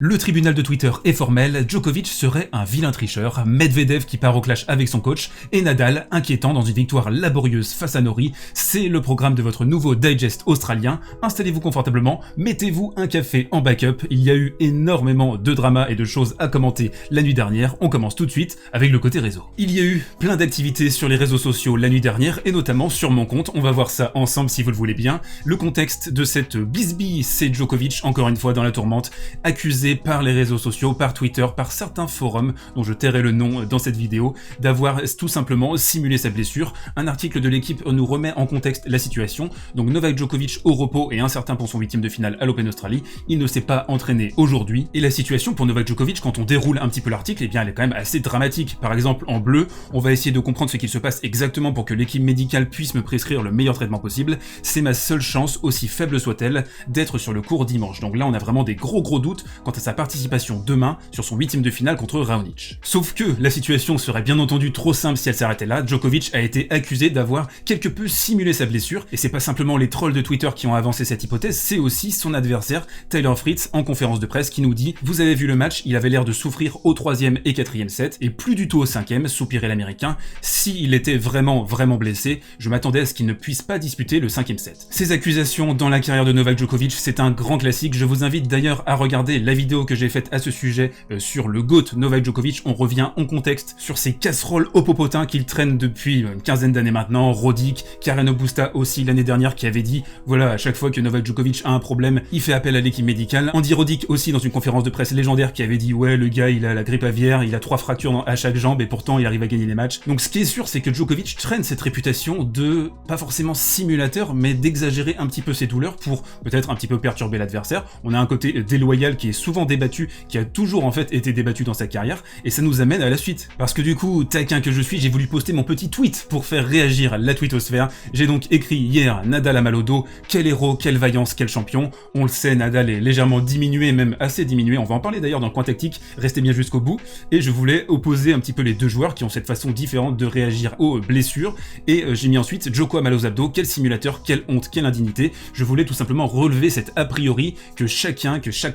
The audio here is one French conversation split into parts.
Le tribunal de Twitter est formel, Djokovic serait un vilain tricheur, Medvedev qui part au clash avec son coach, et Nadal inquiétant dans une victoire laborieuse face à Norrie. C'est le programme de votre nouveau digest australien. Installez-vous confortablement, mettez-vous un café en backup, il y a eu énormément de drama et de choses à commenter la nuit dernière. On commence tout de suite avec le côté réseau. Il y a eu plein d'activités sur les réseaux sociaux la nuit dernière, et notamment sur mon compte, on va voir ça ensemble si vous le voulez bien. Le contexte de cette bisbille, c'est Djokovic, encore une fois dans la tourmente, accusé par les réseaux sociaux, par Twitter, par certains forums, dont je tairai le nom dans cette vidéo, d'avoir tout simplement simulé sa blessure. Un article de l'équipe nous remet en contexte la situation. Donc Novak Djokovic au repos et incertain pour son 8e de finale à l'Open Australie. Il ne s'est pas entraîné aujourd'hui. Et la situation pour Novak Djokovic, quand on déroule un petit peu l'article, eh bien elle est quand même assez dramatique. Par exemple, en bleu, on va essayer de comprendre ce qu'il se passe exactement pour que l'équipe médicale puisse me prescrire le meilleur traitement possible. C'est ma seule chance, aussi faible soit-elle, d'être sur le court dimanche. Donc là, on a vraiment des gros doutes quant à sa participation demain sur son 8e de finale contre Raonic. Sauf que la situation serait bien entendu trop simple si elle s'arrêtait là. Djokovic a été accusé d'avoir quelque peu simulé sa blessure, et c'est pas simplement les trolls de Twitter qui ont avancé cette hypothèse, c'est aussi son adversaire Taylor Fritz en conférence de presse qui nous dit « Vous avez vu le match, il avait l'air de souffrir au 3e et 4e set, et plus du tout au 5e, soupirait l'américain. S'il était vraiment blessé, je m'attendais à ce qu'il ne puisse pas disputer le 5e set. » Ces accusations dans la carrière de Novak Djokovic, c'est un grand classique. Je vous invite d'ailleurs à regarder la vidéo que j'ai faite à ce sujet sur le GOAT Novak Djokovic. On revient en contexte sur ces casseroles au popotin qu'il traîne depuis une quinzaine d'années maintenant. Roddick, Karen Busta aussi l'année dernière qui avait dit voilà, à chaque fois que Novak Djokovic a un problème, il fait appel à l'équipe médicale. Andy Roddick aussi dans une conférence de presse légendaire qui avait dit ouais, le gars il a la grippe aviaire, il a 3 fractures à chaque jambe et pourtant il arrive à gagner les matchs. Donc ce qui est sûr, c'est que Djokovic traîne cette réputation de pas forcément simulateur, mais d'exagérer un petit peu ses douleurs pour peut-être un petit peu perturber l'adversaire. On a un côté déloyal qui est souvent débattu, qui a toujours en fait été débattu dans sa carrière, et ça nous amène à la suite. Parce que du coup, taquin que je suis, j'ai voulu poster mon petit tweet pour faire réagir la twittosphère. J'ai donc écrit hier, Nadal a mal au dos, quel héros, quelle vaillance, quel champion. On le sait, Nadal est légèrement diminué, même assez diminué, on va en parler d'ailleurs dans le coin tactique, restez bien jusqu'au bout, et je voulais opposer un petit peu les deux joueurs qui ont cette façon différente de réagir aux blessures, et j'ai mis ensuite Djoko a mal aux abdos, quel simulateur, quelle honte, quelle indignité. Je voulais tout simplement relever cet a priori que chaque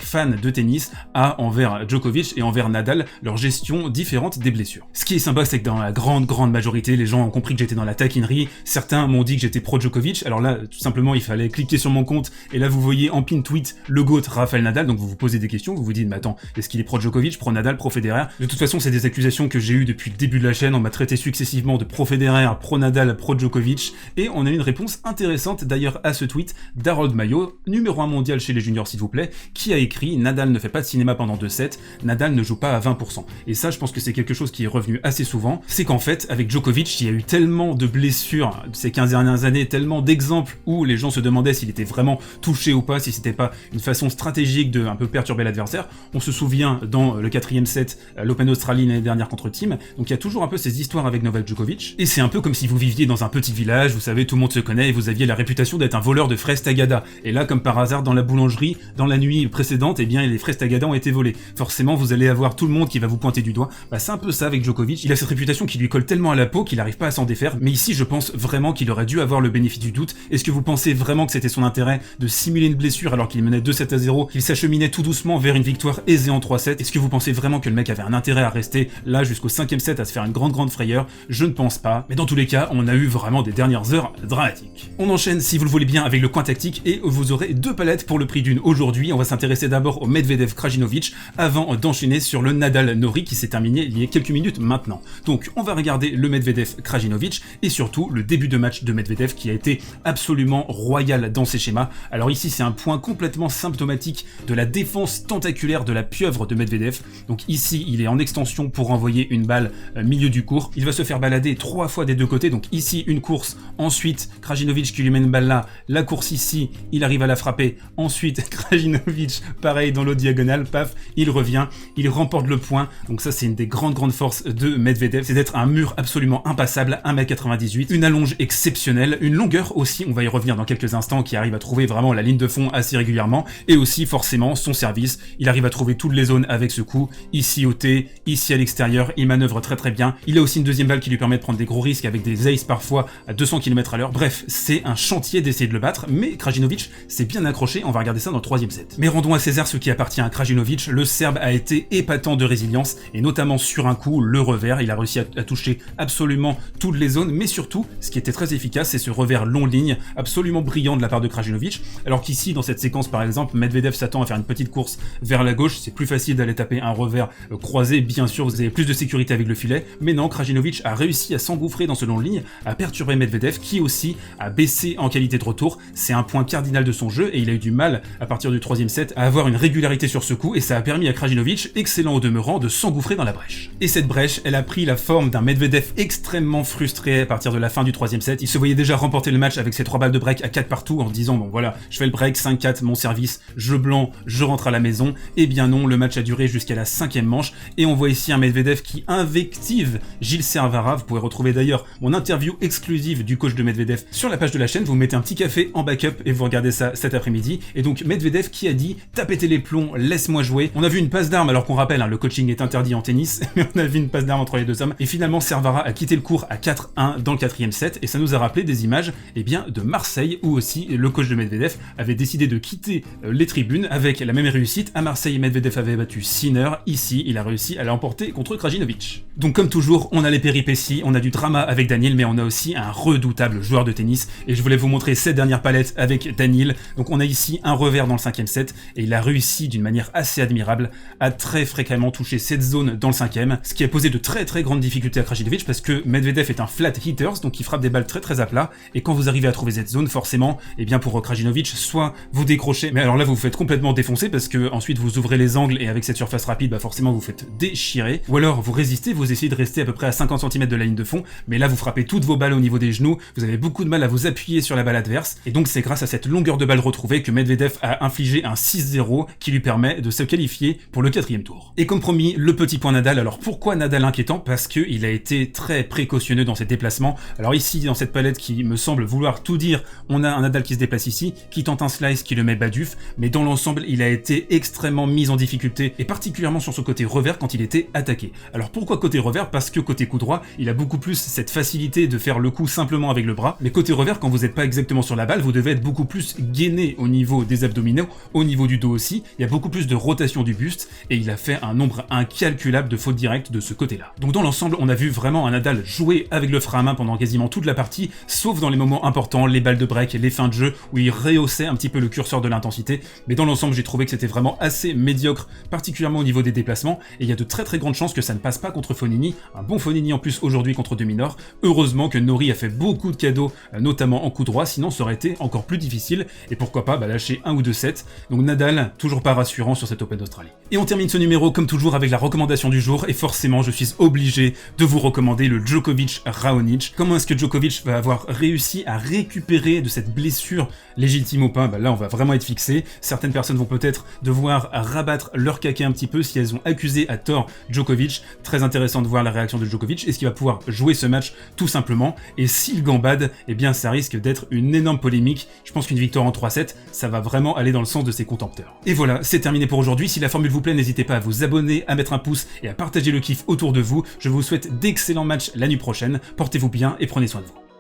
fan de tennis a envers Djokovic et envers Nadal, leur gestion différente des blessures. Ce qui est sympa, c'est que dans la grande majorité, les gens ont compris que j'étais dans la taquinerie. Certains m'ont dit que j'étais pro Djokovic, alors là, tout simplement, il fallait cliquer sur mon compte, et là, vous voyez en pin tweet le GOAT Rafael Nadal, donc vous vous posez des questions, vous vous dites, mais attends, est-ce qu'il est pro Djokovic, pro Nadal, pro Federer? De toute façon, c'est des accusations que j'ai eues depuis le début de la chaîne, on m'a traité successivement de pro Federer, pro Nadal, pro Djokovic, et on a eu une réponse intéressante d'ailleurs à ce tweet d'Harold Mayo, numéro 1 mondial chez les juniors s'il vous plaît, qui a écrit « Nadal ne fait pas de cinéma pendant 2 sets, Nadal ne joue pas à 20%. » Et ça, je pense que c'est quelque chose qui est revenu assez souvent, c'est qu'en fait, avec Djokovic, il y a eu tellement de blessures ces 15 dernières années, tellement d'exemples où les gens se demandaient s'il était vraiment touché ou pas, si c'était pas une façon stratégique de un peu perturber l'adversaire. On se souvient dans le 4e set, l'Open Australie l'année dernière contre Thiem, donc il y a toujours un peu ces histoires avec Novak Djokovic, et c'est un peu comme si vous viviez dans un petit village, vous savez, tout le monde se connaît, et vous aviez la réputation d'être un voleur de fraises Tagada, et là, comme par hasard, dans la boulangerie, dans la nuit précédente, eh bien, les fraises Tagada ont été volées. Forcément, vous allez avoir tout le monde qui va vous pointer du doigt. Bah, c'est un peu ça avec Djokovic. Il a cette réputation qui lui colle tellement à la peau qu'il n'arrive pas à s'en défaire. Mais ici, je pense vraiment qu'il aurait dû avoir le bénéfice du doute. Est-ce que vous pensez vraiment que c'était son intérêt de simuler une blessure alors qu'il menait 2-7-0, qu'il s'acheminait tout doucement vers une victoire aisée en 3-7? Est-ce que vous pensez vraiment que le mec avait un intérêt à rester là jusqu'au 5e set à se faire une grande frayeur? Je ne pense pas. Mais dans tous les cas, on a eu vraiment des dernières heures dramatiques. On enchaîne, si vous le voulez bien, avec le coin tactique, et vous aurez 2 palettes pour le prix d'une aujourd'hui. On va s'intéresser d'abord au Medvedev-Krajinovic avant d'enchaîner sur le Nadal-Norrie qui s'est terminé il y a quelques minutes maintenant. Donc on va regarder le Medvedev-Krajinovic et surtout le début de match de Medvedev qui a été absolument royal dans ses schémas. Alors ici c'est un point complètement symptomatique de la défense tentaculaire de la pieuvre de Medvedev. Donc ici il est en extension pour envoyer une balle milieu du court. Il va se faire balader 3 fois des deux côtés. Donc ici une course, ensuite Krajinovic qui lui met une balle là, la course ici, il arrive à la frapper, ensuite Krajinovic pareil dans l'autre diagonale, paf, il revient, il remporte le point. Donc ça c'est une des grandes forces de Medvedev, c'est d'être un mur absolument impassable, 1m98, une allonge exceptionnelle, une longueur aussi, on va y revenir dans quelques instants, qui arrive à trouver vraiment la ligne de fond assez régulièrement, et aussi forcément son service, il arrive à trouver toutes les zones avec ce coup, ici au T, ici à l'extérieur, il manœuvre très bien, il a aussi une deuxième balle qui lui permet de prendre des gros risques avec des aces parfois à 200 km/h, bref, c'est un chantier d'essayer de le battre, mais Krajinovic s'est bien accroché, on va regarder ça dans le 3e set. Mais rendons à César ce qui appartient partie à Krajinovic, le Serbe a été épatant de résilience, et notamment sur un coup, le revers, il a réussi à toucher absolument toutes les zones, mais surtout, ce qui était très efficace, c'est ce revers long ligne, absolument brillant de la part de Krajinovic, alors qu'ici, dans cette séquence par exemple, Medvedev s'attend à faire une petite course vers la gauche, c'est plus facile d'aller taper un revers croisé, bien sûr, vous avez plus de sécurité avec le filet, mais non, Krajinovic a réussi à s'engouffrer dans ce long ligne, à perturber Medvedev, qui aussi a baissé en qualité de retour, c'est un point cardinal de son jeu, et il a eu du mal, à partir du 3e set, à avoir une régularité sur ce coup, et ça a permis à Krajinovic, excellent au demeurant, de s'engouffrer dans la brèche. Et cette brèche, elle a pris la forme d'un Medvedev extrêmement frustré à partir de la fin du 3e set, il se voyait déjà remporter le match avec ses 3 balles de break à 4 partout, en disant bon voilà, je fais le break, 5-4, mon service, jeu blanc, je rentre à la maison, et bien non, le match a duré jusqu'à la 5e manche, et on voit ici un Medvedev qui invective Gilles Servara. Vous pouvez retrouver d'ailleurs mon interview exclusive du coach de Medvedev sur la page de la chaîne, vous mettez un petit café en backup et vous regardez ça cet après-midi. Et donc Medvedev qui a dit « T'as pété les plombs, laisse-moi jouer ». On a vu une passe d'armes, alors qu'on rappelle, le coaching est interdit en tennis, mais on a vu une passe d'armes entre les deux hommes, et finalement Servara a quitté le court à 4-1 dans le 4e set, et ça nous a rappelé des images bien, de Marseille, où aussi le coach de Medvedev avait décidé de quitter les tribunes avec la même réussite. À Marseille, Medvedev avait battu Sinner, ici il a réussi à l'emporter contre Krajinovic. Donc comme toujours, on a les péripéties, on a du drama avec Daniil, mais on a aussi un redoutable joueur de tennis, et je voulais vous montrer cette dernière palette avec Daniil. Donc on a ici un revers dans le 5e set, et il a réussi d'une manière assez admirable à très fréquemment toucher cette zone dans le 5e, ce qui a posé de très grandes difficultés à Krajinovic, parce que Medvedev est un flat hitter, donc il frappe des balles très à plat, et quand vous arrivez à trouver cette zone, forcément, et bien pour Krajinovic, soit vous décrochez, mais alors là vous vous faites complètement défoncer, parce que ensuite vous ouvrez les angles, et avec cette surface rapide, bah forcément vous faites déchirer, ou alors vous résistez, vous essayez de rester à peu près à 50 cm de la ligne de fond, mais là vous frappez toutes vos balles au niveau des genoux, vous avez beaucoup de mal à vous appuyer sur la balle adverse, et donc c'est grâce à cette longueur de balle retrouvée que Medvedev a infligé un 6-0 qui lui permet de se qualifier pour le 4e tour. Et comme promis, le petit point Nadal. Alors pourquoi Nadal inquiétant? Parce qu'il a été très précautionneux dans ses déplacements. Alors ici, dans cette palette qui me semble vouloir tout dire, on a un Nadal qui se déplace ici, qui tente un slice, qui le met baduf, mais dans l'ensemble, il a été extrêmement mis en difficulté, et particulièrement sur ce côté revers quand il était attaqué. Alors pourquoi côté revers? Parce que côté coup droit, il a beaucoup plus cette facilité de faire le coup simplement avec le bras, mais côté revers, quand vous n'êtes pas exactement sur la balle, vous devez être beaucoup plus gainé au niveau des abdominaux, au niveau du dos aussi, il y a beaucoup plus de rotation du buste, et il a fait un nombre incalculable de fautes directes de ce côté-là. Donc dans l'ensemble, on a vu vraiment un Nadal jouer avec le frein à main pendant quasiment toute la partie, sauf dans les moments importants, les balles de break, les fins de jeu, où il rehaussait un petit peu le curseur de l'intensité, mais dans l'ensemble, j'ai trouvé que c'était vraiment assez médiocre, particulièrement au niveau des déplacements, et il y a de très grandes chances que ça ne passe pas contre Fognini, un bon Fognini en plus aujourd'hui contre De Minaur. Heureusement que Norrie a fait beaucoup de cadeaux, notamment en coup droit, sinon ça aurait été encore plus difficile, et pourquoi pas lâcher 1 ou 2 sets. Donc Nadal, toujours pas rassurant sur cet Open d'Australie. Et on termine ce numéro comme toujours avec la recommandation du jour, et forcément je suis obligé de vous recommander le Djokovic-Raonic. Comment est-ce que Djokovic va avoir réussi à récupérer de cette blessure légitime ou pas? Là on va vraiment être fixé. Certaines personnes vont peut-être devoir rabattre leur caquet un petit peu si elles ont accusé à tort Djokovic. Très intéressant de voir la réaction de Djokovic. Est-ce qu'il va pouvoir jouer ce match tout simplement? Et s'il gambade, eh bien ça risque d'être une énorme polémique. Je pense qu'une victoire en 3-7, ça va vraiment aller dans le sens de ses contempteurs. Et voilà, c'est terminé pour aujourd'hui. Si la formule vous plaît, n'hésitez pas à vous abonner, à mettre un pouce et à partager le kiff autour de vous. Je vous souhaite d'excellents matchs la nuit prochaine. Portez-vous bien et prenez soin de vous.